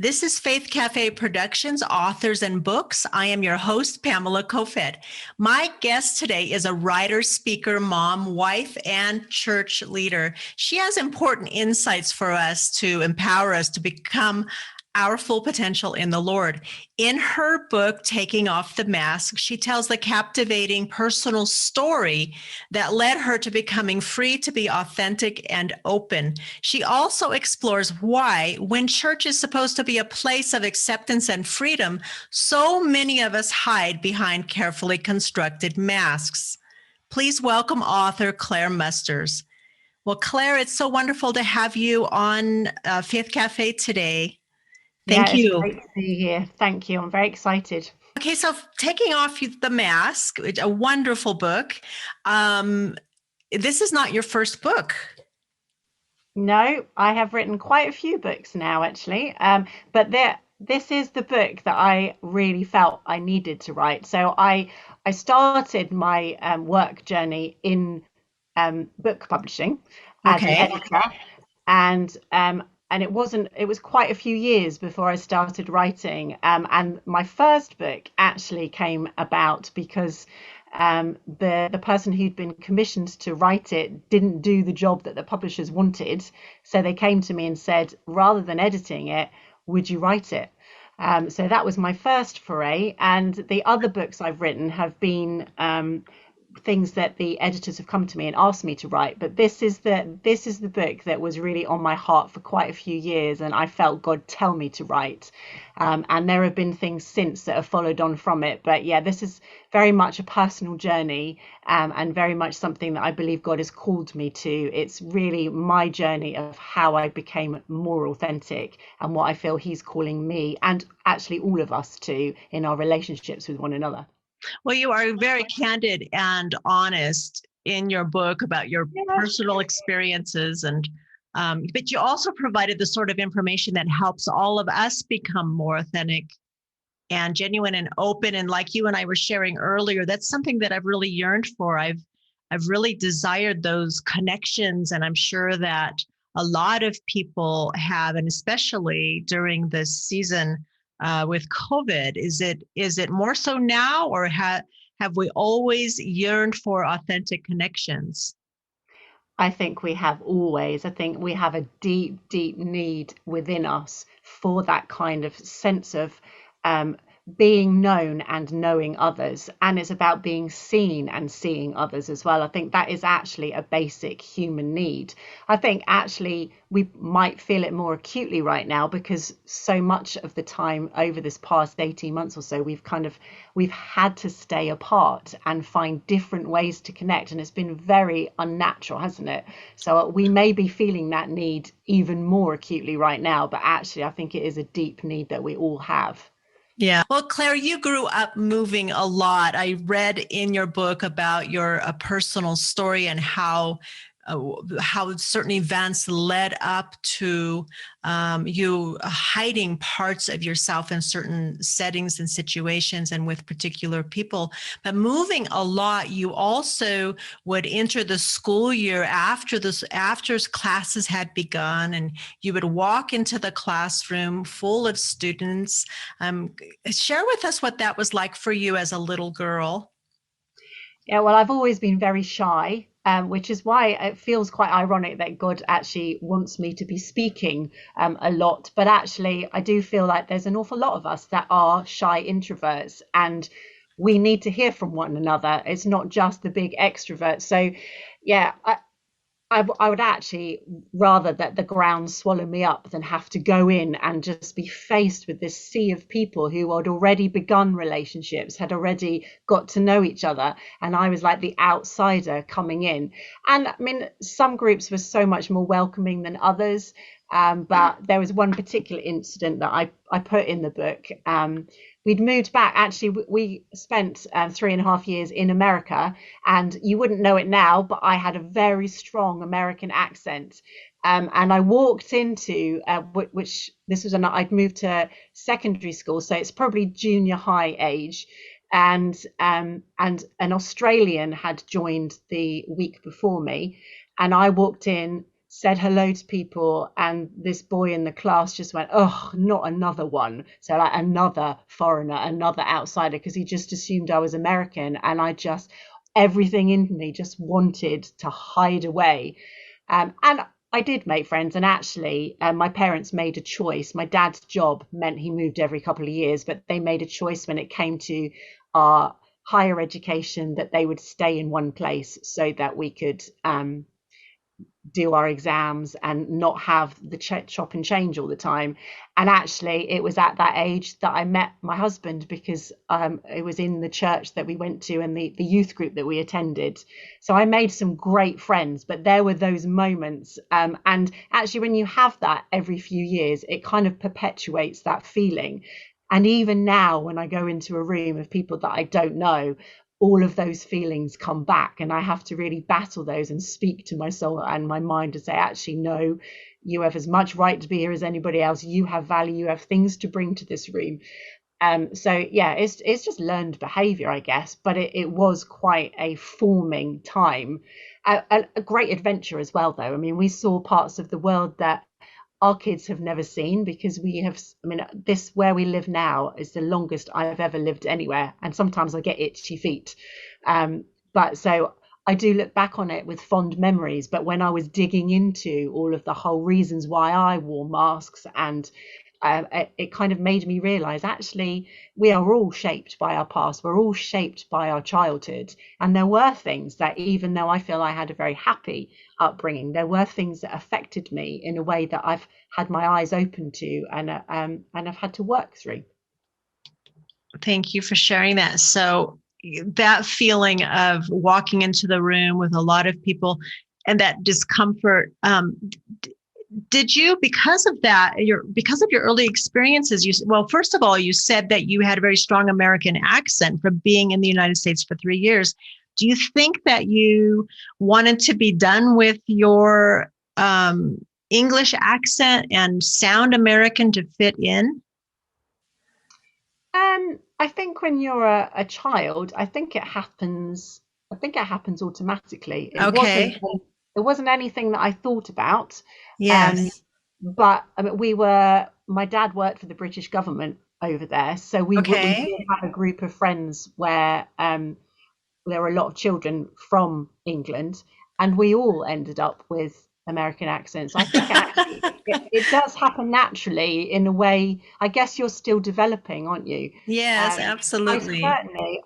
This is Faith Cafe Productions, Authors and Books. I am your host, Pamela Koefoed. My guest today is a writer, speaker, mom, wife, and church leader. She has important insights for us to empower us to become our full potential in the Lord. In her book, Taking Off the Mask, she tells the captivating personal story that led her to becoming free to be authentic and open. She also explores why, when church is supposed to be a place of acceptance and freedom, so many of us hide behind carefully constructed masks. Please welcome author Claire Musters. Well, Claire, it's so wonderful to have you on Faith Cafe today. Yeah, Thank it's you. great to be here. Thank you. I'm very excited. Okay, so Taking Off the Mask, a wonderful book. Um, this is not your first book. No, I have written quite a few books now, actually. This is the book that I really felt I needed to write. So I started my work journey in book publishing as an Okay. editor, and it was quite a few years before I started writing. And my first book actually came about because the person who'd been commissioned to write it didn't do the job that the publishers wanted. So they came to me and said, rather than editing it, would you write it? So that was my first foray, and the other books I've written have been things that the editors have come to me and asked me to write. But this is the book that was really on my heart for quite a few years, and I felt God tell me to write. And there have been things since that have followed on from it. But yeah, this is very much a personal journey, and very much something that I believe God has called me to. It's really my journey of how I became more authentic and what I feel He's calling me and actually all of us to in our relationships with one another. Well, you are very candid and honest in your book about your Yeah. personal experiences, and but you also provided the sort of information that helps all of us become more authentic and genuine and open. And like you and I were sharing earlier, that's something that I've really yearned for. I've really desired those connections, and I'm sure that a lot of people have, and especially during this season with COVID. Is it more so now, or have we always yearned for authentic connections? I think we have a deep, deep need within us for that kind of sense of um, being known and knowing others. And it's about being seen and seeing others as well. I think that is actually a basic human need. I think actually we might feel it more acutely right now because so much of the time over this past 18 months or so, we've had to stay apart and find different ways to connect. And it's been very unnatural, hasn't it? So we may be feeling that need even more acutely right now, but actually, I think it is a deep need that we all have. Yeah. Well, Claire, you grew up moving a lot. I read in your book about your personal story and how certain events led up to you hiding parts of yourself in certain settings and situations and with particular people. But moving a lot, you also would enter the school year after classes had begun, and you would walk into the classroom full of students. Share with us what that was like for you as a little girl. Yeah, well, I've always been very shy, which is why it feels quite ironic that God actually wants me to be speaking a lot. But actually, I do feel like there's an awful lot of us that are shy introverts, and we need to hear from one another. It's not just the big extroverts. So, yeah, I would actually rather that the ground swallow me up than have to go in and just be faced with this sea of people who had already begun relationships, had already got to know each other. And I was like the outsider coming in. And I mean, some groups were so much more welcoming than others. But there was one particular incident that I put in the book. We'd moved back. Actually, we spent 3.5 years in America, and you wouldn't know it now, but I had a very strong American accent. And I walked into which this was I'd moved to secondary school, so it's probably junior high age, and an Australian had joined the week before me, and I walked in said hello to people, and this boy in the class just went, "Oh, not another one." So like another foreigner, another outsider, because he just assumed I was American, and I just everything in me just wanted to hide away. And I did make friends, and actually, my parents made a choice. My dad's job meant he moved every couple of years, but they made a choice when it came to our higher education that they would stay in one place so that we could do our exams and not have the chop and change all the time. And actually, it was at that age that I met my husband, because it was in the church that we went to and the youth group that we attended. So I made some great friends, but there were those moments. And actually, when you have that every few years, it kind of perpetuates that feeling. And even now, when I go into a room of people that I don't know, all of those feelings come back, and I have to really battle those and speak to my soul and my mind to say, actually, no, you have as much right to be here as anybody else. You have value, you have things to bring to this room. So yeah, it's just learned behavior, I guess, but it was quite a forming time. A great adventure as well, though. I mean, we saw parts of the world that our kids have never seen, because we have, I mean, this where we live now is the longest I've ever lived anywhere, and sometimes I get itchy feet. But so I do look back on it with fond memories. But when I was digging into all of the whole reasons why I wore masks, and it kind of made me realize, actually, we are all shaped by our past, we're all shaped by our childhood. And there were things that, even though I feel I had a very happy upbringing, there were things that affected me in a way that I've had my eyes open to, and I've had to work through. Thank you for sharing that. So, that feeling of walking into the room with a lot of people and that discomfort, did you, because of that, because of your early experiences, well, first of all, you said that you had a very strong American accent from being in the United States for 3 years. Do you think that you wanted to be done with your English accent and sound American to fit in? I think when you're a child, I think it happens. I think it happens automatically. Okay. It wasn't anything that I thought about. Um, Yes. but I mean, my dad worked for the British government over there, so we Okay. did have a group of friends where there were a lot of children from England, and we all ended up with American accents. I think actually it does happen naturally in a way. I guess you're still developing, aren't you? Yes, I absolutely.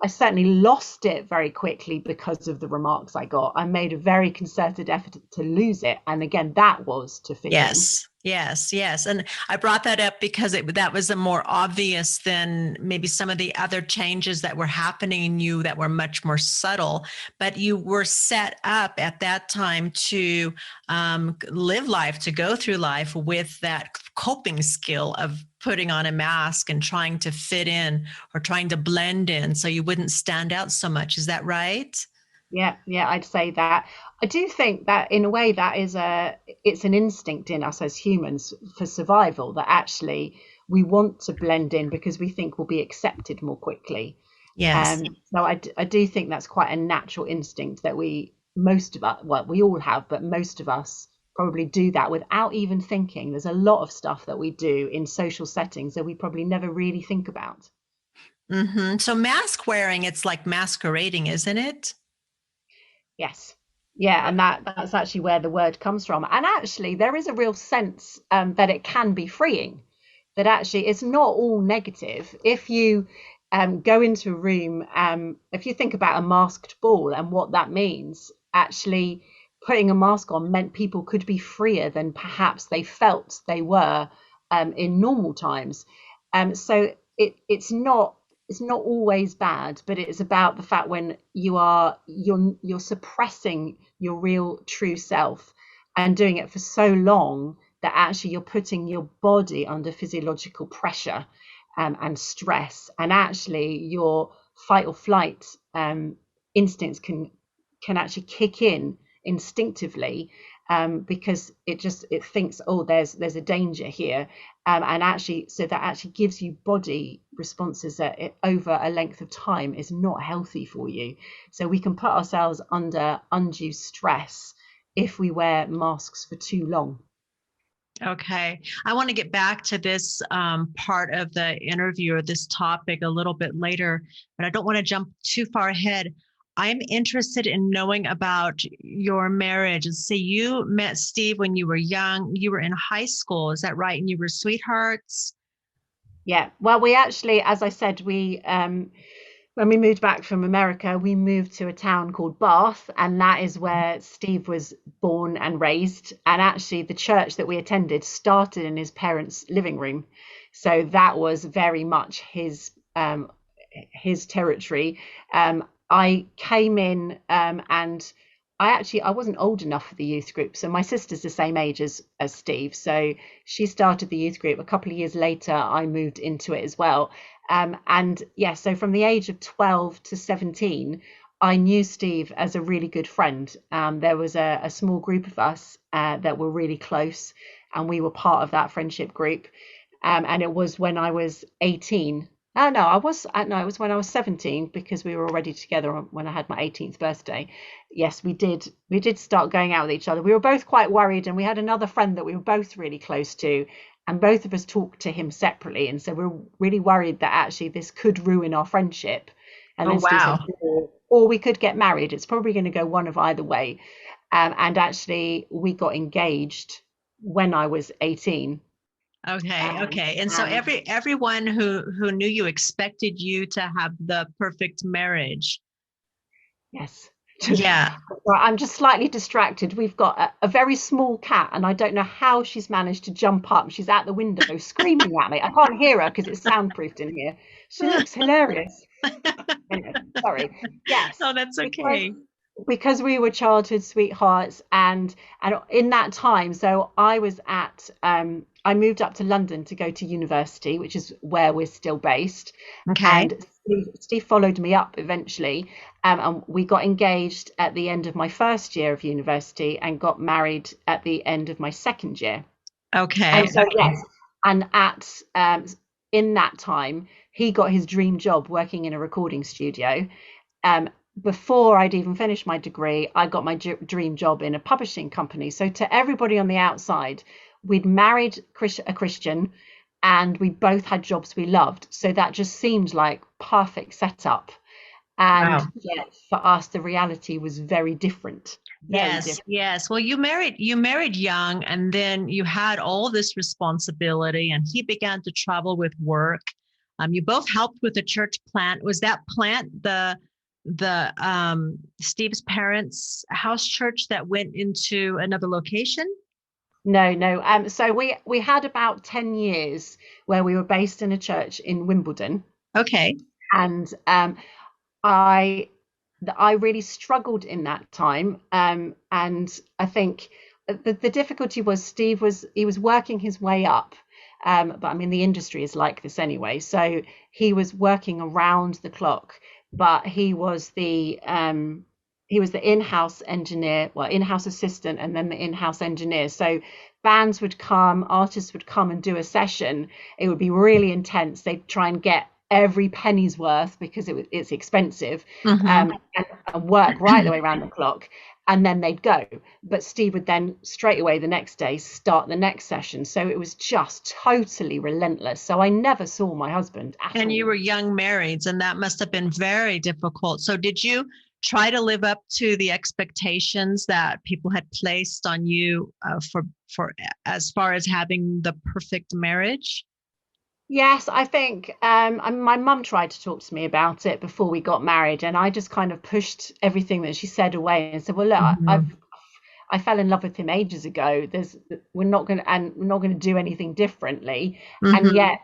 certainly lost it very quickly because of the remarks I got. I made a very concerted effort to lose it, and again, that was to fit in. Yes, yes, yes. And I brought that up because that was a more obvious than maybe some of the other changes that were happening in you that were much more subtle. But you were set up at that time to live life, to go through life with that coping skill of putting on a mask and trying to fit in or trying to blend in so you wouldn't stand out so much. Is that right? Yeah, yeah, I'd say that. I do think that in a way that it's an instinct in us as humans for survival, that actually we want to blend in because we think we'll be accepted more quickly. Yes. So I do think that's quite a natural instinct that most of us, well, we all have, but most of us probably do that without even thinking. There's a lot of stuff that we do in social settings that we probably never really think about. So mask wearing, it's like masquerading, isn't it? Yes. Yeah, and that's actually where the word comes from. And actually, there is a real sense that it can be freeing, that actually it's not all negative. If you go into a room, if you think about a masked ball and what that means, actually putting a mask on meant people could be freer than perhaps they felt they were in normal times. So it's not always bad, but it's about the fact when you're suppressing your real true self and doing it for so long that actually you're putting your body under physiological pressure and stress, and actually your fight or flight instincts can actually kick in instinctively, because it thinks, oh, there's a danger here, and actually, so that actually gives you body responses that over a length of time is not healthy for you. So we can put ourselves under undue stress if we wear masks for too long. Okay. I want to get back to this part of the interview or this topic a little bit later, but I don't want to jump too far ahead. I'm interested in knowing about your marriage. And say you met Steve when you were young, you were in high school, is that right? And you were sweethearts? Yeah. Well, we actually, as I said, we when we moved back from America, we moved to a town called Bath, and that is where Steve was born and raised. And actually, the church that we attended started in his parents' living room, so that was very much his territory. I came in, and I wasn't old enough for the youth group, so my sister's the same age as Steve, so she started the youth group. A couple of years later, I moved into it as well. And yeah, so from the age of 12 to 17, I knew Steve as a really good friend. There was a small group of us that were really close, and we were part of that friendship group. And it was when I was 18. Oh no, it was when I was 17, because we were already together when I had my 18th birthday. Yes, we did start going out with each other. We were both quite worried, and we had another friend that we were both really close to, and both of us talked to him separately, and so we were really worried that actually this could ruin our friendship. And Oh, then Steve said, wow. or we could get married. It's probably going to go one of either way. And actually, we got engaged when I was 18. Okay, okay. And so And everyone who knew you expected you to have the perfect marriage. yes. Yeah. I'm just slightly distracted. We've got a very small cat, and I don't know how she's managed to jump up. She's out the window screaming at me. I can't hear her because it's soundproofed in here. She looks hilarious. Anyway, sorry. Oh, Yes, that's because okay. we were childhood sweethearts, and in that time, so I moved up to London to go to university, which is where we're still based. Okay. And Steve followed me up eventually, and we got engaged at the end of my first year of university and got married at the end of my second year. And Okay. so yes, and at in that time, he got his dream job working in a recording studio. um, Before I'd even finished my degree, I got my dream job in a publishing company. So to everybody on the outside, we'd married a Christian, and we both had jobs we loved. So that just seemed like perfect setup. And Wow. yet for us, the reality was very different, very Yes, different. yes. Well, you married young and then you had all this responsibility and he began to travel with work. You both helped with the church plant. Was that plant the Steve's parents' house church that went into another location? No, no. So we had about 10 years where we were based in a church in Wimbledon, Okay. and I I really struggled in that time, and I think the difficulty was he was working his way up, but I mean the industry is like this anyway. So he was working around the clock, but he was the in-house engineer, well, in-house assistant, and then the in-house engineer. So bands would come, artists would come and do a session. It would be really intense. They'd try and get every penny's worth because it's expensive, Hmm. and work right the way around the clock, and then they'd go. But Steve would then straight away the next day start the next session, so it was just totally relentless. So I never saw my husband at And you were all. young marrieds, and that must have been very difficult. So, did you try to live up to the expectations that people had placed on you for as far as having the perfect marriage? Yes, I think my mum tried to talk to me about it before we got married, and I just kind of pushed everything that she said away and said, "Well, look, Hmm. I fell in love with him ages ago. We're not going to do anything differently." And Hmm. yet,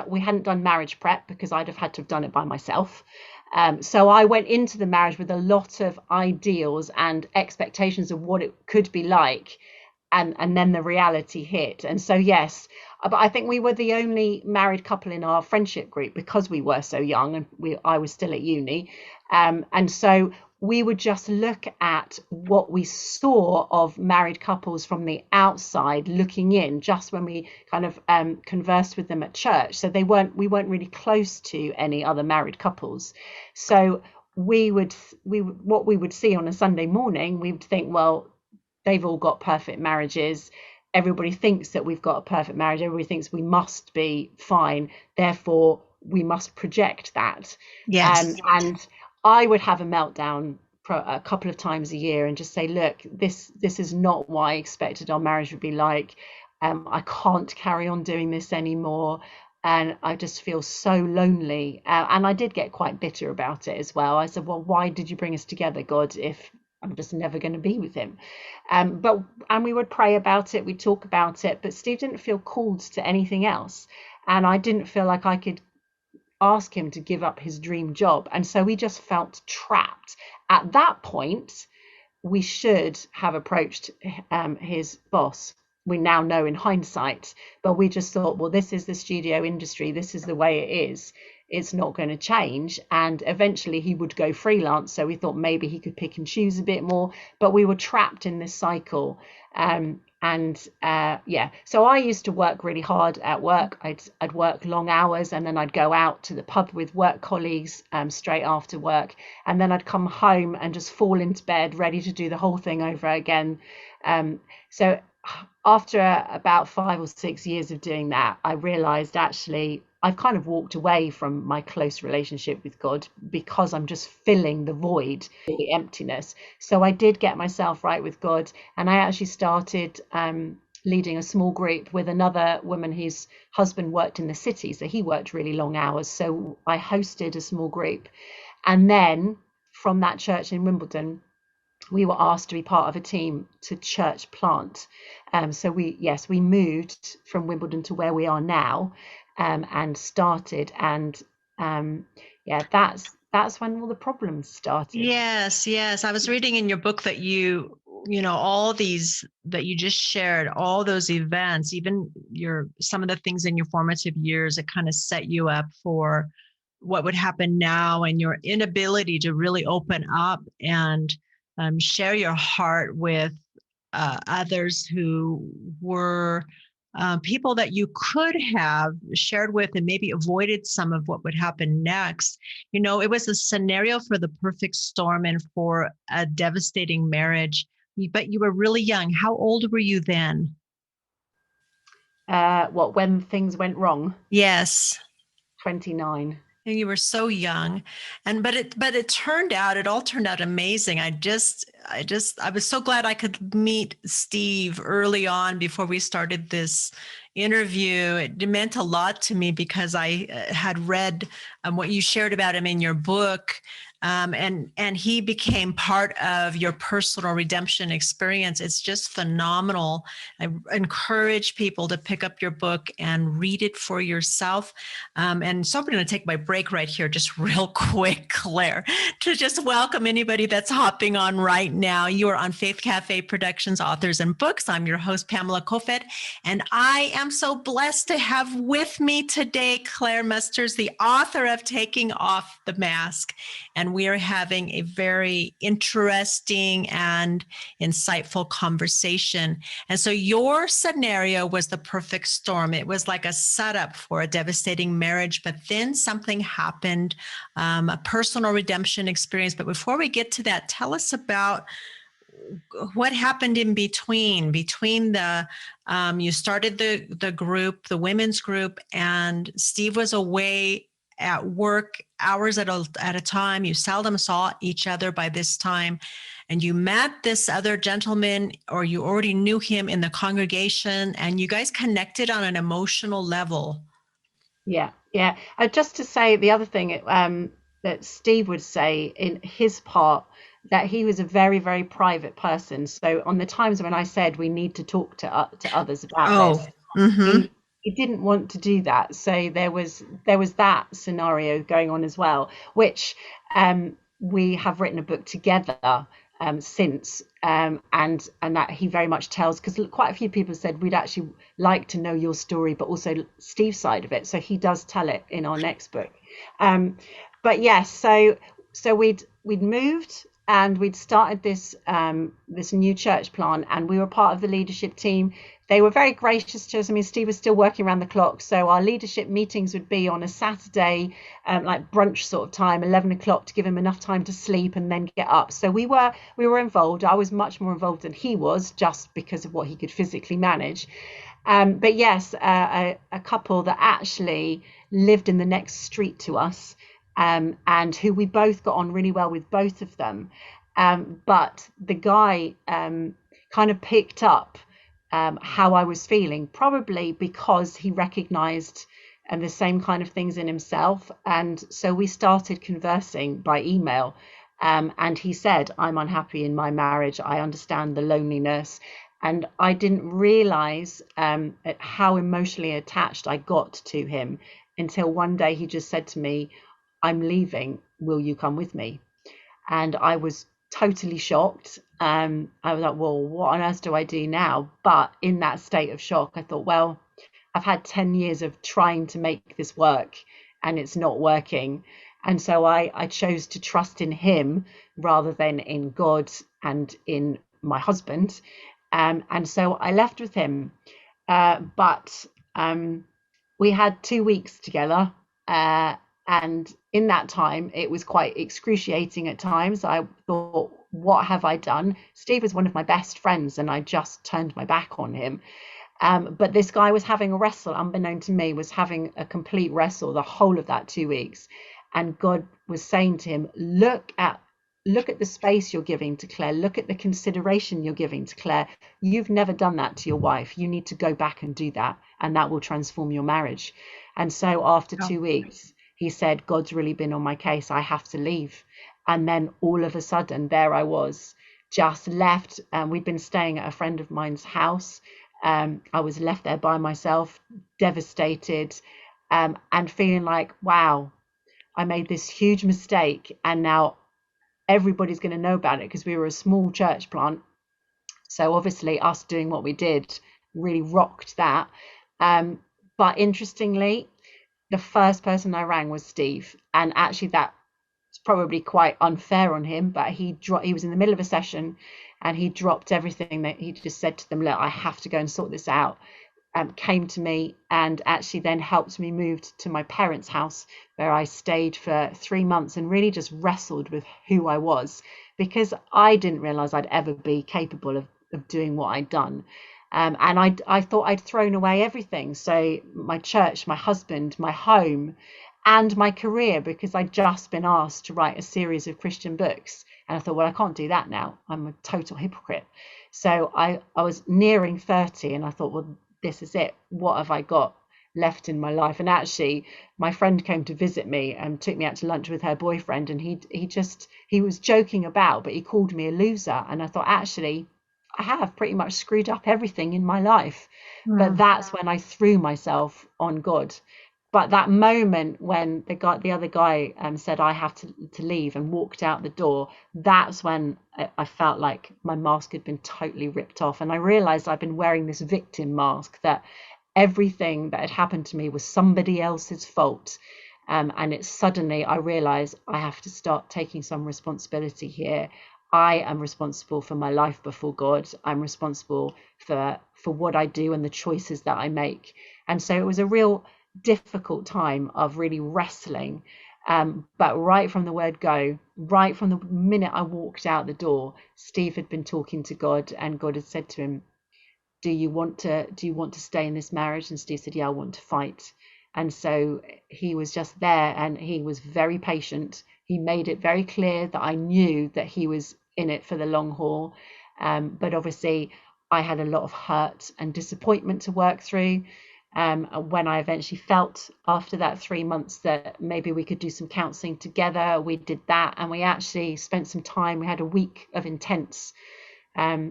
we hadn't done marriage prep because I'd have had to have done it by myself. So I went into the marriage with a lot of ideals and expectations of what it could be like, and then the reality hit. And so yes, but I think we were the only married couple in our friendship group because we were so young, and I was still at uni. And so we would just look at what we saw of married couples from the outside looking in, just when we kind of conversed with them at church. So we weren't really close to any other married couples. So what we would see on a Sunday morning, we would think, well, they've all got perfect marriages. Everybody thinks that we've got a perfect marriage. Everybody thinks we must be fine. Therefore, we must project that. Yes. And I would have a meltdown a couple of times a year and just say, look, this is not what I expected our marriage would be like. I can't carry on doing this anymore. And I just feel so lonely. And I did get quite bitter about it as well. I said, well, why did you bring us together, God, if I'm just never going to be with him? And we would pray about it, we'd talk about it, but Steve didn't feel called to anything else. And I didn't feel like I could ask him to give up his dream job. And so we just felt trapped. At that point, we should have approached his boss. We now know in hindsight, but we just thought, well, this is the studio industry. This is the way it is. It's not going to change. And eventually he would go freelance. So we thought maybe he could pick and choose a bit more, but we were trapped in this cycle. So I used to work really hard at work. I'd work long hours, and then I'd go out to the pub with work colleagues straight after work, and then I'd come home and just fall into bed ready to do the whole thing over again. So after about 5 or 6 years of doing that, I realized actually I've kind of walked away from my close relationship with God because I'm just filling the void, the emptiness. So I did get myself right with God, and I actually started leading a small group with another woman whose husband worked in the city, so he worked really long hours. So I hosted a small group, and then from that church in Wimbledon, we were asked to be part of a team to church plant. So we moved from Wimbledon to where we are now, and started. And that's when all the problems started. Yes, yes. I was reading in your book that all these that you just shared, all those events, even some of the things in your formative years that kind of set you up for what would happen now, and your inability to really open up and share your heart with others who were people that you could have shared with and maybe avoided some of what would happen next. It was a scenario for the perfect storm and for a devastating marriage, but you were really young. How old were you then? When things went wrong? Yes. 29. And you were so young, it all turned out amazing. I was so glad I could meet Steve early on before we started this interview. It meant a lot to me because I had read what you shared about him in your book. And he became part of your personal redemption experience. It's just phenomenal. I encourage people to pick up your book and read it for yourself. And so I'm going to take my break right here, just real quick, Claire, to just welcome anybody that's hopping on right now. You are on Faith Cafe Productions, Authors and Books. I'm your host, Pamela Koefoed, and I am so blessed to have with me today Claire Musters, the author of Taking Off the Mask. And we are having a very interesting and insightful conversation. And so your scenario was the perfect storm. It was like a setup for a devastating marriage, but then something happened, a personal redemption experience. But before we get to that, tell us about what happened in between the you started the group, the women's group, and Steve was away at work hours at a time. You seldom saw each other by this time, and you met this other gentleman, or you already knew him in the congregation, and you guys connected on an emotional level. Yeah. Just to say the other thing that Steve would say in his part, that he was a very, very private person. So on the times when I said we need to talk to others about this, Mm-hmm. he didn't want to do that. So there was that scenario going on as well, which we have written a book together since, and that he very much tells, because quite a few people said we'd actually like to know your story, but also Steve's side of it. So he does tell it in our next book. But yes, so we'd moved. and we'd started this new church plant, and we were part of the leadership team. They were very gracious to us. I mean, Steve was still working around the clock, so our leadership meetings would be on a Saturday, like brunch sort of time, 11 o'clock, to give him enough time to sleep and then get up. So we were involved. I was much more involved than he was, just because of what he could physically manage. But yes, a couple that actually lived in the next street to us, and who we both got on really well with, both of them. But the guy kind of picked up how I was feeling, probably because he recognized the same kind of things in himself. And so we started conversing by email. And he said, I'm unhappy in my marriage. I understand the loneliness. And I didn't realize how emotionally attached I got to him until one day he just said to me, I'm leaving. Will you come with me? And I was totally shocked. I was like, well, what on earth do I do now? But in that state of shock, I thought, well, I've had 10 years of trying to make this work and it's not working. And so I chose to trust in him rather than in God and in my husband. And so I left with him. But we had 2 weeks together. And in that time, it was quite excruciating at times. I thought, what have I done? Steve was one of my best friends, and I just turned my back on him. But this guy was having a wrestle, unbeknown to me, was having a complete wrestle the whole of that 2 weeks. And God was saying to him, look at the space you're giving to Claire. Look at the consideration you're giving to Claire. You've never done that to your wife. You need to go back and do that, and that will transform your marriage. And so after Oh. 2 weeks, he said, God's really been on my case. I have to leave. And then all of a sudden, there I was, just left. We'd been staying at a friend of mine's house. I was left there by myself, devastated, and feeling like, wow, I made this huge mistake. And now everybody's going to know about it, because we were a small church plant. So obviously us doing what we did really rocked that. But interestingly, the first person I rang was Steve. And actually that's probably quite unfair on him, but he was in the middle of a session and he dropped everything. That he just said to them, look, I have to go and sort this out. Came to me and actually then helped me move to my parents' house, where I stayed for 3 months and really just wrestled with who I was, because I didn't realize I'd ever be capable of doing what I'd done. And I thought I'd thrown away everything. So my church, my husband, my home, and my career, because I'd just been asked to write a series of Christian books. And I thought, well, I can't do that now. I'm a total hypocrite. So I was nearing 30 and I thought, well, this is it. What have I got left in my life? And actually, my friend came to visit me and took me out to lunch with her boyfriend. And he was joking about, but he called me a loser. And I thought, actually, I have pretty much screwed up everything in my life. But Mm. that's when I threw myself on God. But that moment when the other guy said I have to leave and walked out the door, that's when I felt like my mask had been totally ripped off. And I realized I'd been wearing this victim mask, that everything that had happened to me was somebody else's fault. And it's suddenly I realized I have to start taking some responsibility here. I am responsible for my life before God. I'm responsible for what I do and the choices that I make. And so it was a real difficult time of really wrestling. But right from the word go, right from the minute I walked out the door, Steve had been talking to God, and God had said to him, do you want to stay in this marriage? And Steve said, yeah, I want to fight. And so he was just there, and he was very patient. He made it very clear that I knew that he was in it for the long haul. But obviously I had a lot of hurt and disappointment to work through. When I eventually felt after that 3 months that maybe we could do some counselling together, we did that, and we actually spent some time. We had a week of intense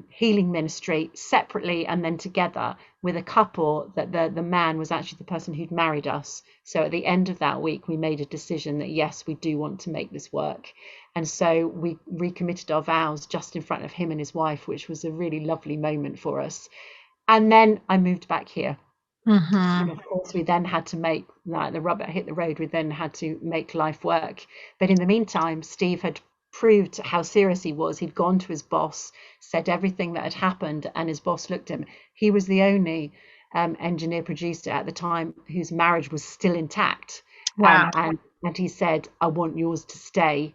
healing ministry separately and then together with a couple that the man was actually the person who'd married us. So at the end of that week, we made a decision that yes, we do want to make this work. And so we recommitted our vows just in front of him and his wife, which was a really lovely moment for us. And then I moved back here. And Mm-hmm. of course, we then had to make, like the rubber hit the road, we then had to make life work. But in the meantime, Steve had proved how serious he was. He'd gone to his boss, said everything that had happened, and his boss looked at him. He was the only engineer producer at the time whose marriage was still intact. Wow. And he said, I want yours to stay.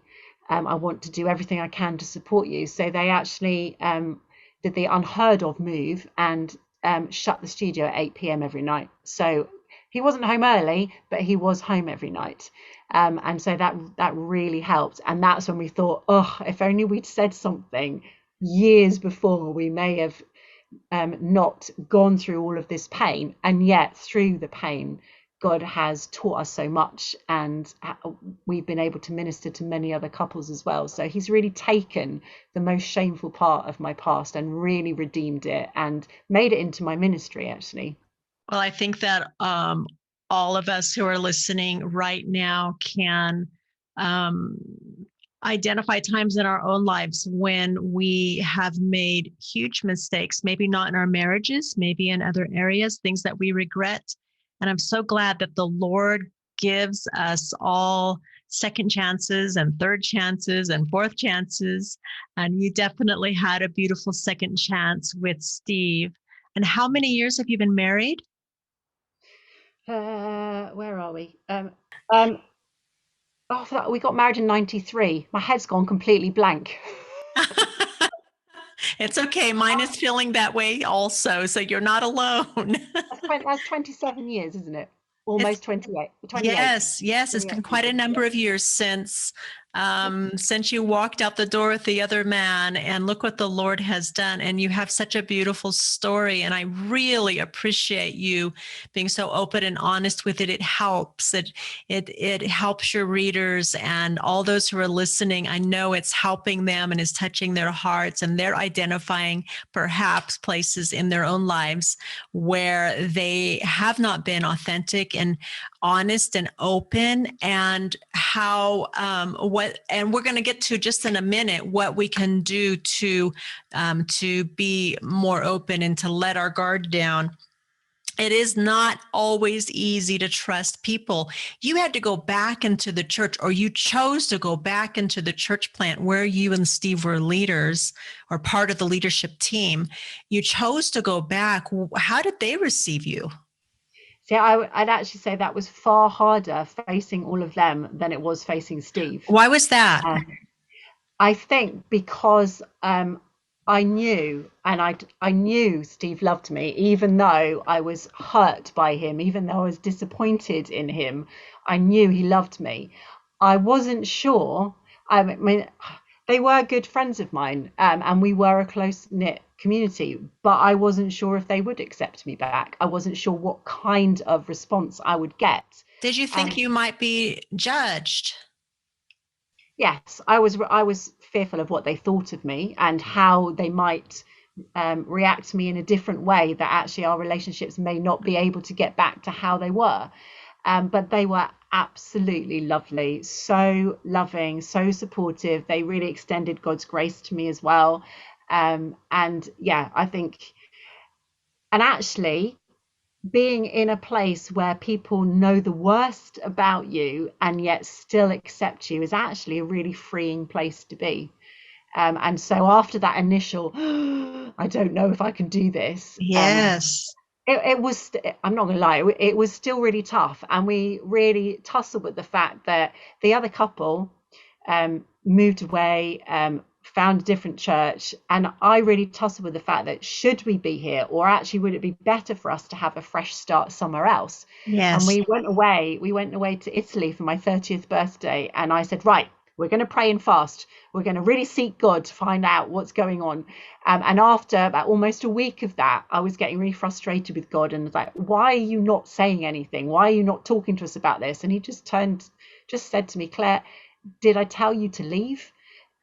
I want to do everything I can to support you. So they actually did the unheard of move and shut the studio at 8 p.m. every night. So he wasn't home early, but he was home every night. And so that really helped. And that's when we thought, oh, if only we'd said something years before, we may have not gone through all of this pain. And yet through the pain, God has taught us so much, and we've been able to minister to many other couples as well. So he's really taken the most shameful part of my past and really redeemed it and made it into my ministry, actually. Well, I think that all of us who are listening right now can um, identify times in our own lives when we have made huge mistakes, maybe not in our marriages, maybe in other areas, things that we regret. And I'm so glad that the Lord gives us all second chances and third chances and fourth chances. And you definitely had a beautiful second chance with Steve. And how many years have you been married? Where are we? Um, oh, we got married in '93. My head's gone completely blank. It's okay. Mine is feeling that way also. So you're not alone. That's 27 years, isn't it? It's Almost 28. 28. Yes, yes, it's 28 been quite a years. Yeah. number of years since you walked out the door with the other man, and look what the Lord has done. And you have such a beautiful story, and I really appreciate you being so open and honest with it. It helps. It helps your readers and all those who are listening. I know it's helping them and is touching their hearts, and they're identifying perhaps places in their own lives where they have not been authentic and honest and open, and how what and we're going to get to just in a minute what we can do to be more open and to let our guard down. It is not always easy to trust people. You had to go back into the church, or you chose to go back into the church plant where you and Steve were leaders or part of the leadership team. You chose to go back. How did they receive you? See, I'd actually say that was far harder facing all of them than it was facing Steve. Why was that? Um, I think because I knew, and I knew Steve loved me, even though I was hurt by him, even though I was disappointed in him. I knew he loved me. I wasn't sure. I mean, they were good friends of mine, and we were a close knit community, but I wasn't sure if they would accept me back. I wasn't sure what kind of response I would get. Did you think you might be judged? Yes, I was fearful of what they thought of me and how they might react to me in a different way, that actually our relationships may not be able to get back to how they were. But they were absolutely lovely, so loving, so supportive. They really extended God's grace to me as well. And yeah, I think, and actually, being in a place where people know the worst about you and yet still accept you is actually a really freeing place to be. And so after that initial, I don't know if I can do this, Yes. it was, I'm not gonna lie, it was still really tough, and we really tussled with the fact that the other couple moved away, found a different church, and I really tussled with the fact that should we be here, or actually would it be better for us to have a fresh start somewhere else. And Yes. we went away to Italy for my 30th birthday, and I said, right, we're going to pray and fast. We're going to really seek God to find out what's going on. And after about almost a week of that, I was getting really frustrated with God and was like, why are you not saying anything? Why are you not talking to us about this? And he just said to me, Claire, did I tell you to leave?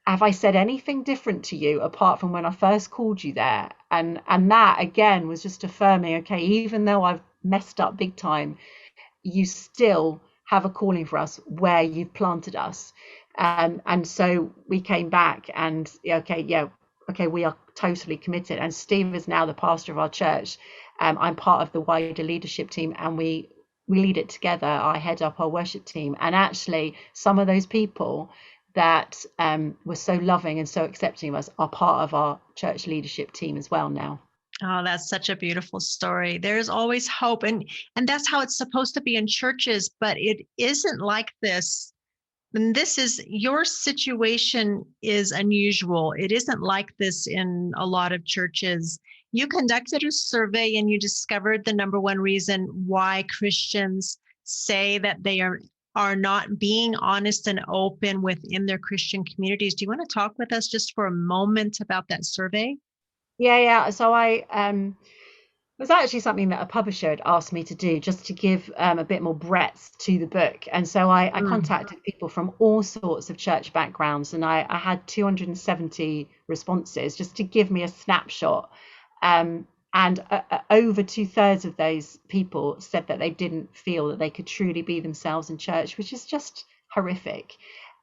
Have I said anything different to you apart from when I first called you there? And that again was just affirming, okay, even though I've messed up big time, you still have a calling for us where you've planted us. And so we came back and okay, we are totally committed. And Steve is now the pastor of our church. I'm part of the wider leadership team, and we lead it together. I head up our worship team, and actually some of those people that were so loving and so accepting of us are part of our church leadership team as well now. Oh, that's such a beautiful story. There's always hope, and that's how it's supposed to be in churches, but it isn't like this. And this is your situation is unusual. It isn't like this in a lot of churches. You conducted a survey and you discovered the number one reason why Christians say that they are not being honest and open within their Christian communities. Do you want to talk with us just for a moment about that survey? Yeah. So I it was actually something that a publisher had asked me to do just to give a bit more breadth to the book. And so I Mm. contacted people from all sorts of church backgrounds, and I had 270 responses just to give me a snapshot. And over two-thirds of those people said that they didn't feel that they could truly be themselves in church, which is just horrific.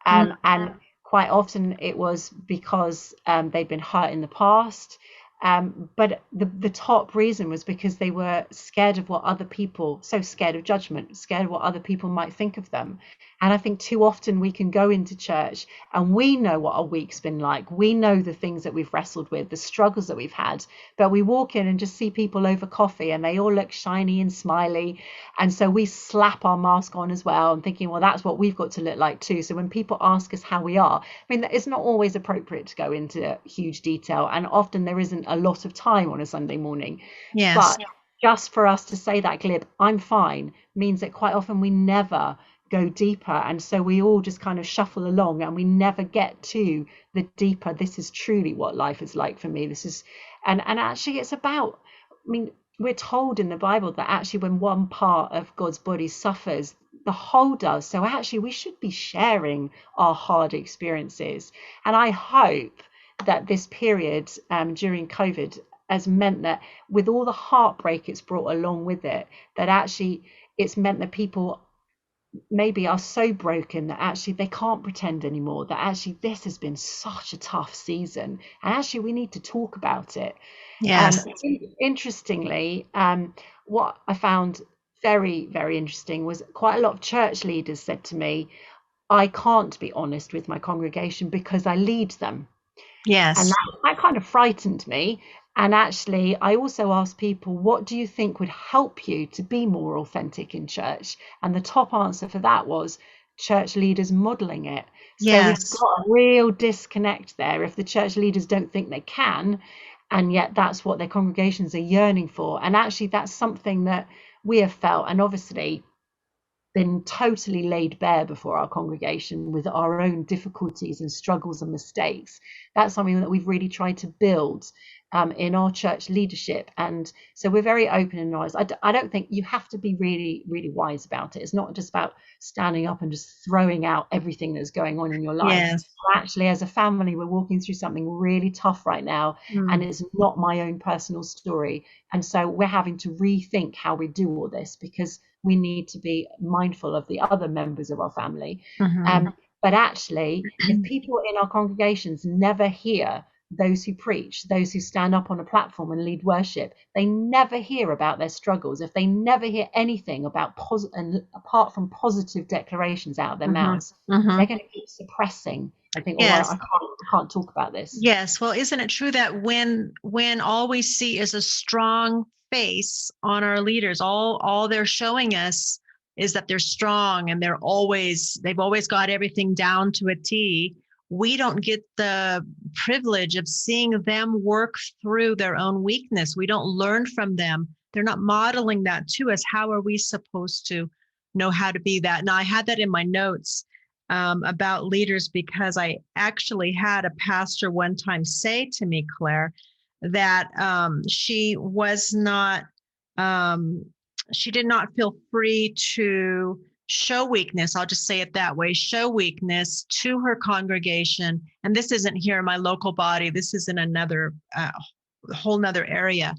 Mm. And quite often it was because they'd been hurt in the past. But the top reason was because they were scared of what other people, so scared of judgment, scared of what other people might think of them. And I think too often we can go into church and we know what our week's been like. We know the things that we've wrestled with, the struggles that we've had, but we walk in and just see people over coffee and they all look shiny and smiley. And so we slap our mask on as well and thinking, well, that's what we've got to look like too. So when people ask us how we are, I mean, it's not always appropriate to go into huge detail. And often there isn't a lot of time on a Sunday morning. Yes. But just for us to say that glib, I'm fine, means that quite often we never go deeper. And so we all just kind of shuffle along and we never get to the deeper, this is truly what life is like for me. This is, and actually it's about, I mean, we're told in the Bible that actually when one part of God's body suffers, the whole does. So actually we should be sharing our hard experiences. And I hope that this period during COVID has meant that with all the heartbreak it's brought along with it, that actually it's meant that people maybe are so broken that actually they can't pretend anymore, that actually this has been such a tough season and actually we need to talk about it. Yes. Interestingly, what I found very, very interesting was quite a lot of church leaders said to me, I can't be honest with my congregation because I lead them. And Yes. that kind of frightened me. And actually, I also asked people, what do you think would help you to be more authentic in church? And the top answer for that was church leaders modeling it. So we've Yes. got a real disconnect there if the church leaders don't think they can, and yet that's what their congregations are yearning for. And actually, that's something that we have felt. And obviously, been totally laid bare before our congregation with our own difficulties and struggles and mistakes. That's something that we've really tried to build in our church leadership. And so we're very open and honest. I don't think you have to be really, really wise about it. It's not just about standing up and just throwing out everything that's going on in your life. Yes. Actually, as a family, we're walking through something really tough right now, and Mm. it's not my own personal story. And so we're having to rethink how we do all this because we need to be mindful of the other members of our family. Mhm. But actually, if people in our congregations never hear those who preach, those who stand up on a platform and lead worship, they never hear about their struggles. If they never hear anything about and apart from positive declarations out of their Mhm. mouths, they're Mhm. going to keep suppressing and think, oh, Yes. I can't talk about this. Yes. Well, isn't it true that when all we see is a strong face on our leaders, all they're showing us is that they're strong and they've always got everything down to a T. We don't get the privilege of seeing them work through their own weakness. We don't learn from them. They're not modeling that to us. How are we supposed to know how to be that? Now, I had that in my notes about leaders because I actually had a pastor one time say to me, Claire, that she was not, um, she did not feel free to show weakness. I'll just say it that way, show weakness to her congregation. And this isn't here in my local body. This is in another whole nother area.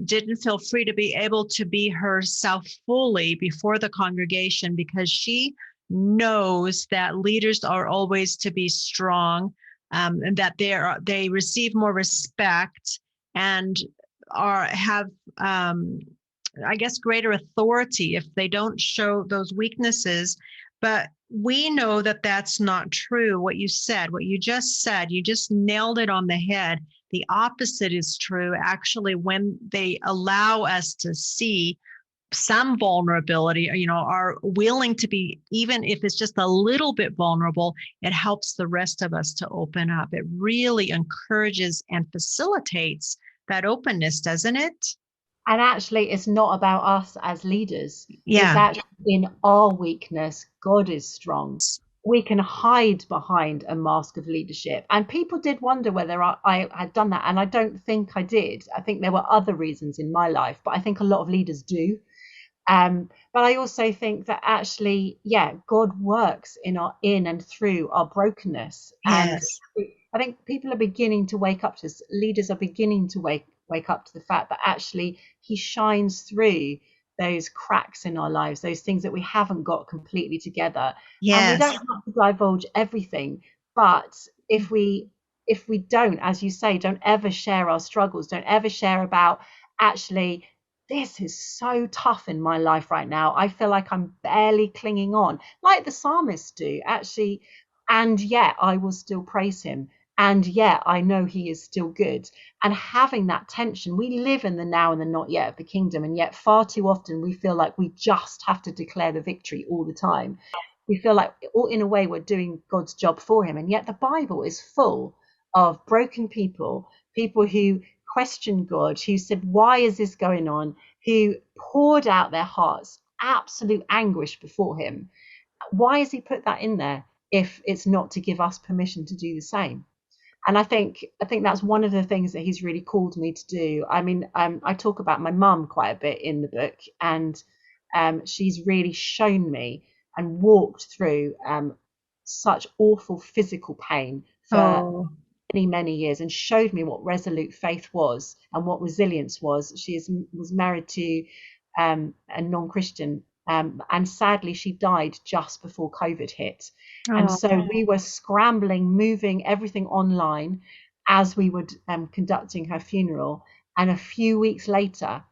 Didn't feel free to be able to be herself fully before the congregation because she knows that leaders are always to be strong, and that they receive more respect and have I guess greater authority if they don't show those weaknesses. But we know that that's not true. What you said, what you just nailed it on the head. The opposite is true. Actually, when they allow us to see some vulnerability, are willing to be, even if it's just a little bit vulnerable, it helps the rest of us to open up. It really encourages and facilitates that openness, doesn't it? And actually, it's not about us as leaders. It's Yeah. actually in our weakness, God is strong. We can hide behind a mask of leadership. And people did wonder whether I had done that. And I don't think I did. I think there were other reasons in my life, but I think a lot of leaders do. But I also think that actually, yeah, God works in and through our brokenness. And Yes. I think people are beginning to wake up to this. Leaders are beginning to wake up to the fact that actually He shines through those cracks in our lives, those things that we haven't got completely together. And we don't Yes. have to divulge everything, but if we don't, as you say, don't ever share our struggles, don't ever share about actually this is so tough in my life right now. I feel like I'm barely clinging on, like the psalmists do, actually. And yet I will still praise him. And yet I know he is still good. And having that tension, we live in the now and the not yet of the kingdom. And yet far too often we feel like we just have to declare the victory all the time. We feel like, in a way, we're doing God's job for him. And yet the Bible is full of broken people, people who questioned God, who said, why is this going on? Who poured out their hearts, absolute anguish before him. Why has he put that in there if it's not to give us permission to do the same? And I think that's one of the things that he's really called me to do. I mean, I talk about my mum quite a bit in the book, and she's really shown me and walked through such awful physical pain for Oh, many years, and showed me what resolute faith was and what resilience was. Was married to a non-Christian, and sadly she died just before COVID hit. And oh, so we were scrambling, moving everything online as we were conducting her funeral. And a few weeks later,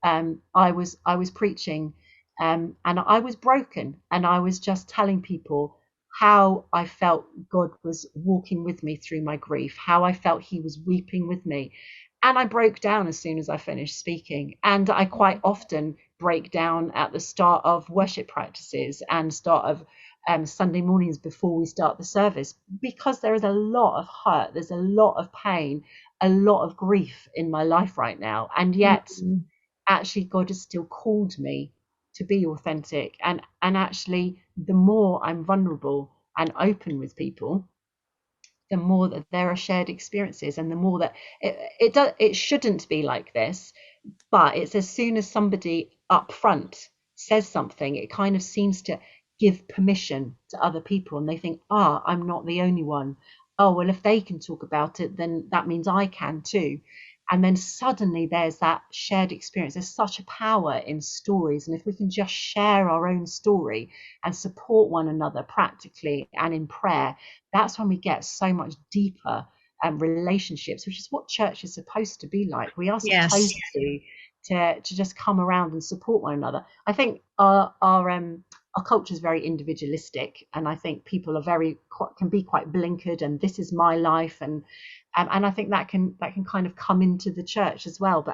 I was preaching, and I was broken, and I was just telling people how I felt God was walking with me through my grief, how I felt He was weeping with me. And I broke down as soon as I finished speaking. And I quite often break down at the start of worship practices and start of Sunday mornings before we start the service, because there is a lot of hurt, there's a lot of pain, a lot of grief in my life right now. And yet, mm, actually, God has still called me to be authentic. And actually, the more I'm vulnerable and open with people, the more that there are shared experiences, and the more that it shouldn't be like this. But it's as soon as somebody up front says something, it kind of seems to give permission to other people, and they think, I'm not the only one. Oh, well, if they can talk about it, then that means I can too. And then suddenly there's that shared experience. There's such a power in stories. And if we can just share our own story and support one another practically and in prayer, that's when we get so much deeper relationships, which is what church is supposed to be like. We are yes, supposed to just come around and support one another. I think our culture is very individualistic, and I think people are can be quite blinkered, and this is my life, and I think that can kind of come into the church as well.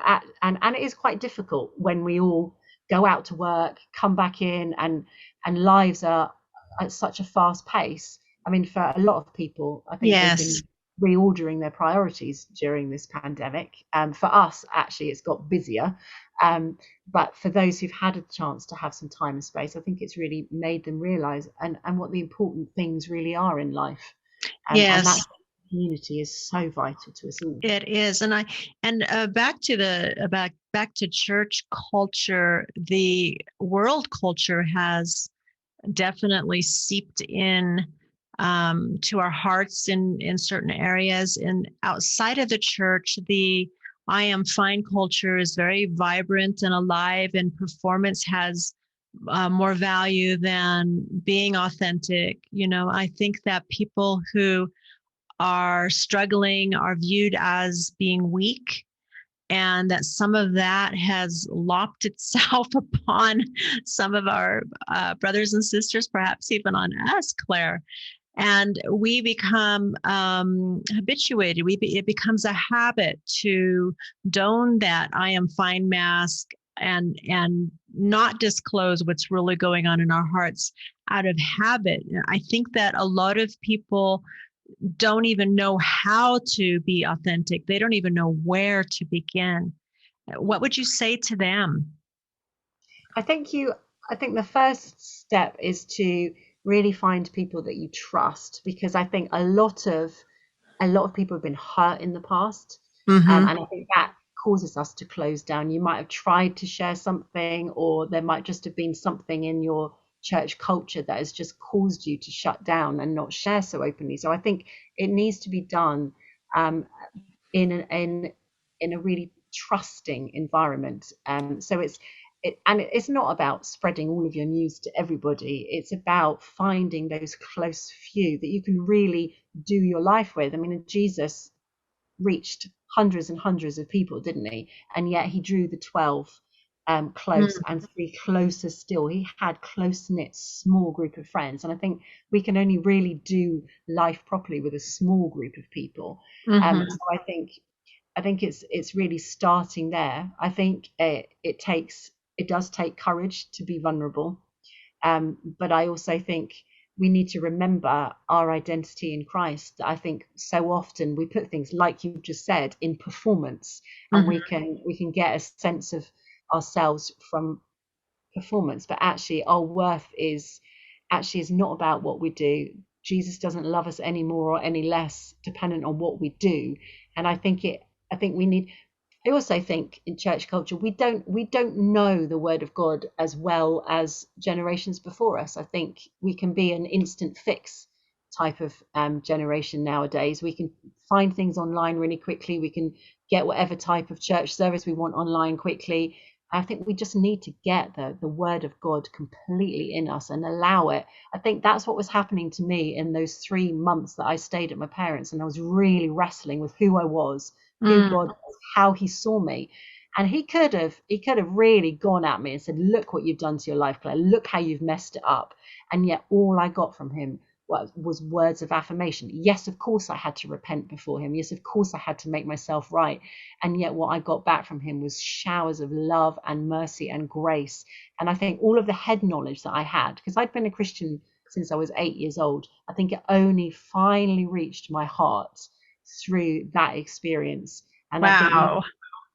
And it is quite difficult when we all go out to work, come back in, and lives are at such a fast pace. I mean, for a lot of people, I think they've yes, been reordering their priorities during this pandemic. For us, actually, it's got busier. But for those who've had a chance to have some time and space, I think it's really made them realize and what the important things really are in life. And that yes. community is so vital to us all. It is, and back to the about back to church culture. The world culture has definitely seeped in to our hearts in certain areas. And outside of the church, the I am fine culture is very vibrant and alive, and performance has more value than being authentic. I think that people who are struggling are viewed as being weak, and that some of that has lopped itself upon some of our brothers and sisters, perhaps even on us, Claire. And we become habituated. It becomes a habit to don that I am fine mask and not disclose what's really going on in our hearts out of habit. I think that a lot of people don't even know how to be authentic. They don't even know where to begin. What would you say to them? I think you I think the first step is to really find people that you trust, because I think a lot of people have been hurt in the past, Mm-hmm. and I think that causes us to close down. You might have tried to share something, or there might just have been something in your church culture that has just caused you to shut down and not share so openly. So I think it needs to be done um, in a really trusting environment. It's not about spreading all of your news to everybody. It's about finding those close few that you can really do your life with. I mean, Jesus reached hundreds and hundreds of people, didn't he? And yet he drew the 12 close, and three closer still. He had close knit, small group of friends. And I think we can only really do life properly with a small group of people. So Mm-hmm. I think it's really starting there. I think it does take courage to be vulnerable, but I also think we need to remember our identity in Christ. I think so often we put things, like you just said, in performance, and Mm-hmm. we can get a sense of ourselves from performance, but actually our worth is not about what we do. Jesus doesn't love us any more or any less dependent on what we do. And I think we need I also think in church culture we don't know the word of God as well as generations before us. I think we can be an instant fix type of generation nowadays. We can find things online really quickly. We can get whatever type of church service we want online quickly. I think we just need to get the word of God completely in us and allow it. I think that's what was happening to me in those 3 months that I stayed at my parents, and I was really wrestling with who I was, who Mm. God was, how he saw me. And he could have really gone at me and said, look what you've done to your life, Claire. Look how you've messed it up. And yet all I got from him was words of affirmation. Yes, of course I had to repent before him. Yes, of course I had to make myself right. And yet what I got back from him was showers of love and mercy and grace. And I think all of the head knowledge that I had, because I'd been a Christian since I was 8 years old, I think it only finally reached my heart through that experience. And I think Wow.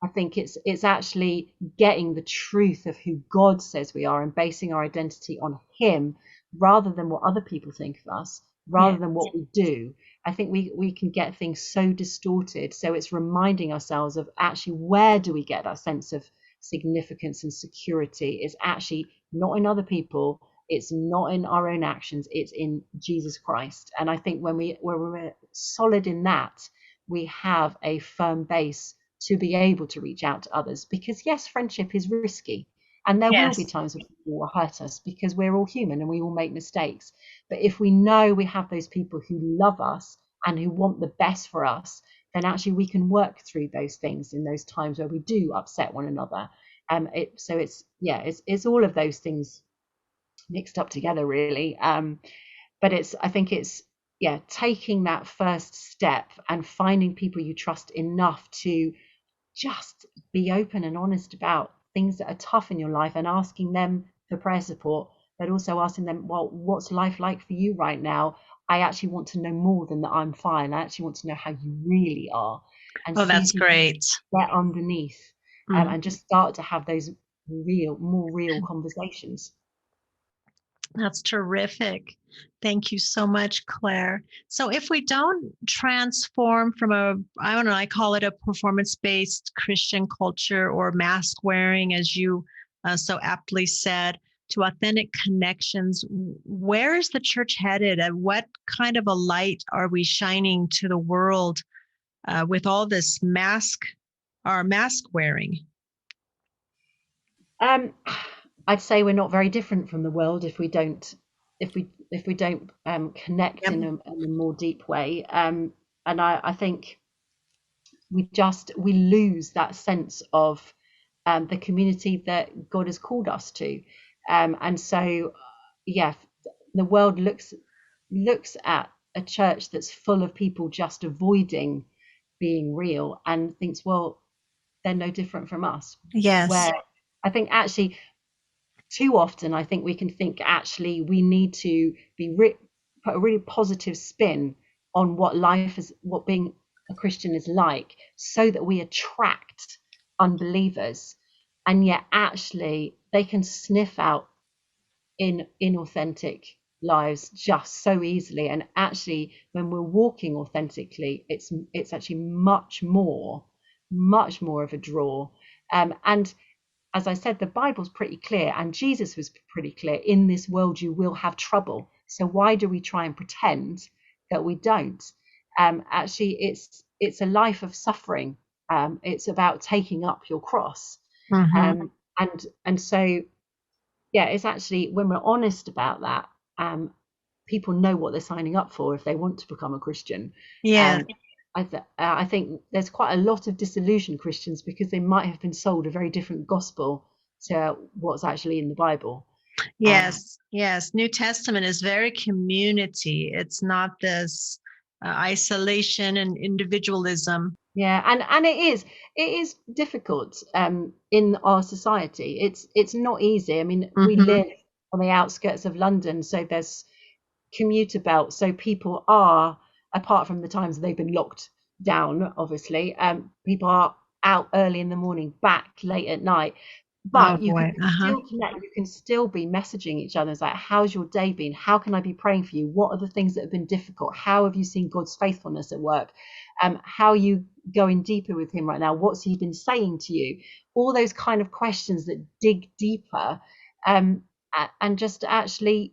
I think it's actually getting the truth of who God says we are and basing our identity on him rather than what other people think of us, Yeah. rather than what we do. I think we can get things so distorted. So it's reminding ourselves of actually, where do we get that sense of significance and security? It's actually not in other people. It's not in our own actions. It's in Jesus Christ. And I think when we're solid in that, we have a firm base to be able to reach out to others. Because yes, friendship is risky, and there will be Yes. times when people will hurt us, because we're all human and we all make mistakes. But if we know we have those people who love us and who want the best for us, then actually we can work through those things in those times where we do upset one another. So it's all of those things mixed up together, really. But I think it's, yeah, taking that first step and finding people you trust enough to just be open and honest about things that are tough in your life, and asking them for prayer support, but also asking them, well, what's life like for you right now? I actually want to know more than that I'm fine. I actually want to know how you really are, and Oh, see that's if you can great. get underneath, Mhm. and just start to have those more real conversations. That's terrific. Thank you so much, Claire. So, if we don't transform from I don't know, I call it a performance based Christian culture or mask wearing, as you so aptly said, to authentic connections, where is the church headed? And what kind of a light are we shining to the world with all this mask wearing? Um, I'd say we're not very different from the world if we don't connect Yep. in a more deep way. And I think we lose that sense of the community that God has called us to. And so, yeah, the world looks at a church that's full of people just avoiding being real and thinks, well, they're no different from us. Yes. Where I think actually too often I think we can think actually we need to put a really positive spin on what life is, what being a Christian is like, so that we attract unbelievers, and yet actually they can sniff out in inauthentic lives just so easily. And actually when we're walking authentically, it's actually much more of a draw. And as I said, the Bible's pretty clear, and Jesus was pretty clear. In this world, you will have trouble. So why do we try and pretend that we don't? Actually, it's a life of suffering. It's about taking up your cross, Hmm. and so yeah, it's actually when we're honest about that, people know what they're signing up for if they want to become a Christian. Yes. Um, I think there's quite a lot of disillusioned Christians because they might have been sold a very different gospel to what's actually in the Bible. Um, Yes. Yes. New Testament is very community. It's not this isolation and individualism. yeah, and it is difficult in our society. It's not easy. I mean, we Hmm. live on the outskirts of London, so there's commuter belt, so people are, apart from the times they've been locked down obviously, people are out early in the morning, back late at night, Oh but you can boy. Uh-huh. still connect, you can still be messaging each other. It's like, how's your day been, how can I be praying for you, what are the things that have been difficult, how have you seen God's faithfulness at work, how are you going deeper with him right now, what's he been saying to you, all those kind of questions that dig deeper, um, and just actually,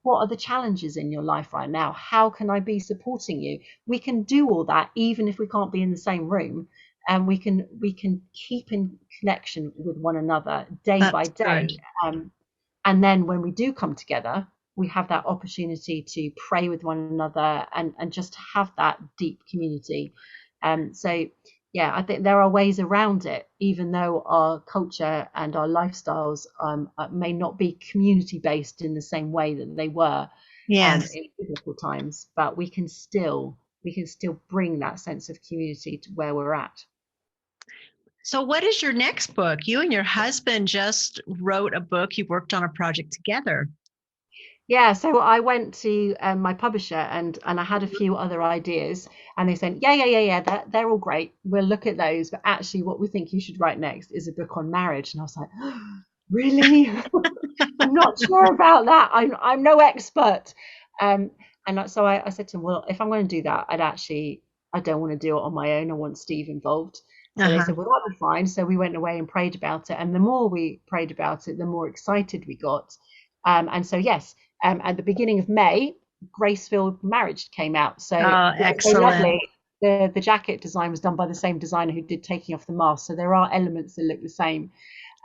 what are the challenges in your life right now, how can I be supporting you. We can do all that even if we can't be in the same room, and we can keep in connection with one another day by That's day. good. um, and then when we do come together, we have that opportunity to pray with one another, and just have that deep community. So yeah, I think there are ways around it, even though our culture and our lifestyles may not be community based in the same way that they were Yes. in biblical times, but we can still bring that sense of community to where we're at. So, what is your next book? You and your husband just wrote a book. You worked on a project together. Yeah, so I went to my publisher, and I had a few other ideas, and they said, yeah, they're all great. We'll look at those, but actually, what we think you should write next is a book on marriage. And I was like, really? I'm not sure about that. I'm no expert. Um, and so I said to him, well, if I'm going to do that, I don't want to do it on my own. I want Steve involved. So they Uh-huh. said, well, that'll be fine. So we went away and prayed about it, and the more we prayed about it, the more excited we got. And so yes, at the beginning of May, Grace-Filled Marriage came out. So Oh, what's so excellent. lovely, the jacket design was done by the same designer who did Taking Off the Mask. So there are elements that look the same.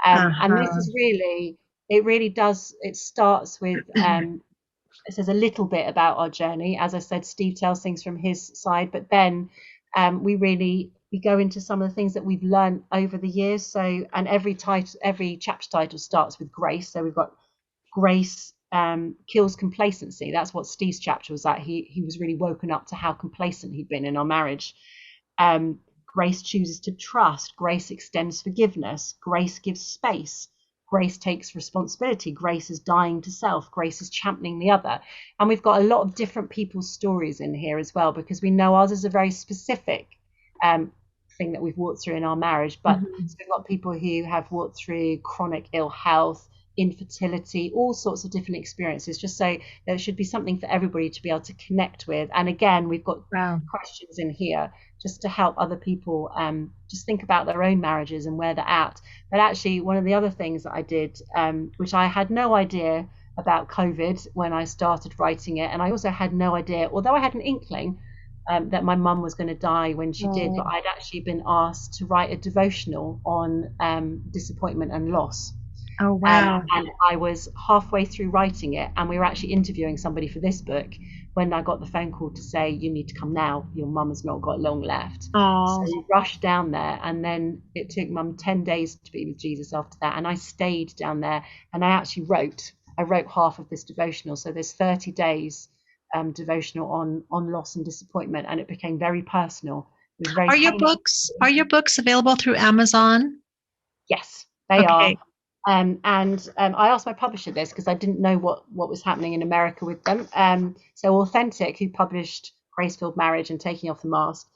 And this Uh-huh. is really, it really does, it starts with, it says a little bit about our journey. As I said, Steve tells things from his side, but then we go into some of the things that we've learned over the years. So, and every chapter title starts with grace. So we've got grace kills complacency. That's what Steve's chapter was at. He was really woken up to how complacent he'd been in our marriage. Grace chooses to trust. Grace extends forgiveness. Grace gives space. Grace takes responsibility. Grace is dying to self. Grace is championing the other. And we've got a lot of different people's stories in here as well, because we know ours is a very specific um, thing that we've walked through in our marriage. But Mhm. so we've got people who have walked through chronic ill health, infertility, all sorts of different experiences, just so there should be something for everybody to be able to connect with. And again, we've got Wow. questions in here just to help other people just think about their own marriages and where they're at. But actually, one of the other things that I did, which I had no idea about COVID when I started writing it, and I also had no idea, although I had an inkling that my mum was going to die when she did, but Oh, I'd actually been asked to write a devotional on disappointment and loss. Oh, wow. And I was halfway through writing it, and we were actually interviewing somebody for this book when I got the phone call to say, "You need to come now. Your mum has not got long left." So Oh, we rushed down there, and then it took mum 10 days to be with Jesus after that. And I stayed down there, and I wrote half of this devotional. So there's 30 days devotional on loss and disappointment, and it became very personal. It was very painful. are your books available through Amazon? Yes, they are. Okay. I asked my publisher this because I didn't know what was happening in America with them. So Authentic, who published Grace-Filled Marriage and Taking Off the Mask,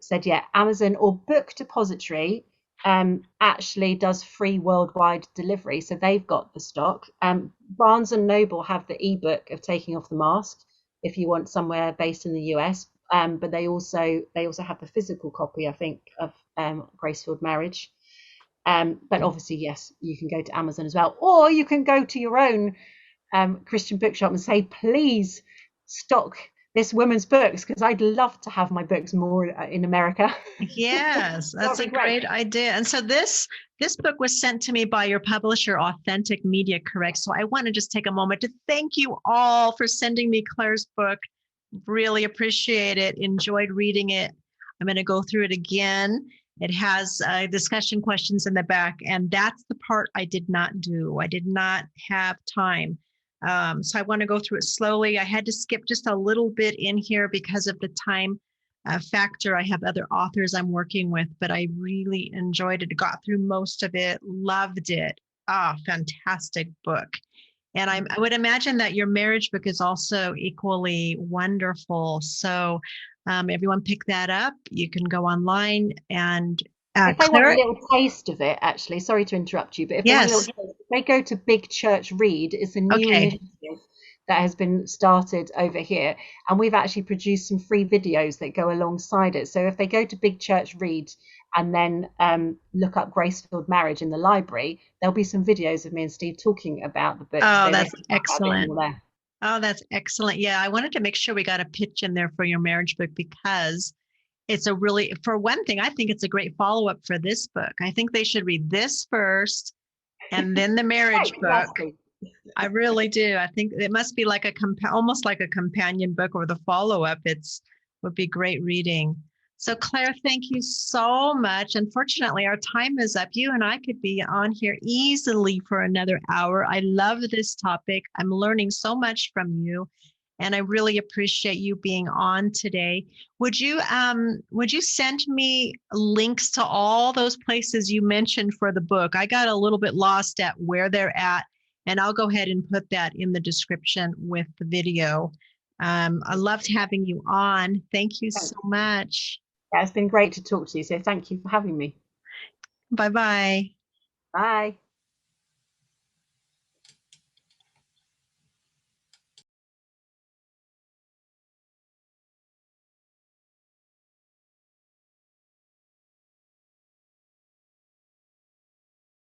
said, yeah, Amazon or Book Depository actually does free worldwide delivery. So they've got the stock. Barnes and Noble have the ebook of Taking Off the Mask if you want somewhere based in the US. But they also have the physical copy, I think, of Grace-Filled Marriage. But obviously, yes, you can go to Amazon as well, or you can go to your own Christian bookshop and say, please stock this woman's books, because I'd love to have my books more in America. Yes, That that's would a be great. great idea. And so this book was sent to me by your publisher, Authentic Media, correct? So I want to just take a moment to thank you all for sending me Claire's book. Really appreciate it. Enjoyed reading it. I'm going to go through it again. It has discussion questions in the back, and that's the part I did not do. I did not have time. So I want to go through it slowly. I had to skip just a little bit in here because of the time factor. I have other authors I'm working with, but I really enjoyed it. Got through most of it, loved it. Ah, fantastic book. And I would imagine that your marriage book is also equally wonderful. So everyone pick that up. You can go online and If they want a Claire. little taste of it, actually, sorry to interrupt you, but if they want a little Yes. taste, if they go to Big Church Read, it's a new Okay. initiative that has been started over here, and we've actually produced some free videos that go alongside it. So if they go to Big Church Read and then look up Grace-Filled Marriage in the library, there'll be some videos of me and Steve talking about the book. Oh, So they that's can talk about a bit excellent. more there. Oh, that's excellent. Yeah, I wanted to make sure we got a pitch in there for your marriage book because it's a really, for one thing, I think it's a great follow up for this book. I think they should read this first and then the marriage book. Exactly. I really do. I think it must be like almost like a companion book or the follow up. It's would be great reading. So Claire, thank you so much. Unfortunately, our time is up. You and I could be on here easily for another hour. I love this topic. I'm learning so much from you, and I really appreciate you being on today. Would you send me links to all those places you mentioned for the book? I got a little bit lost at where they're at, and I'll go ahead and put that in the description with the video. I loved having you on. Thank you so much. Yeah, it's been great to talk to you. So thank you for having me. Bye bye. Bye.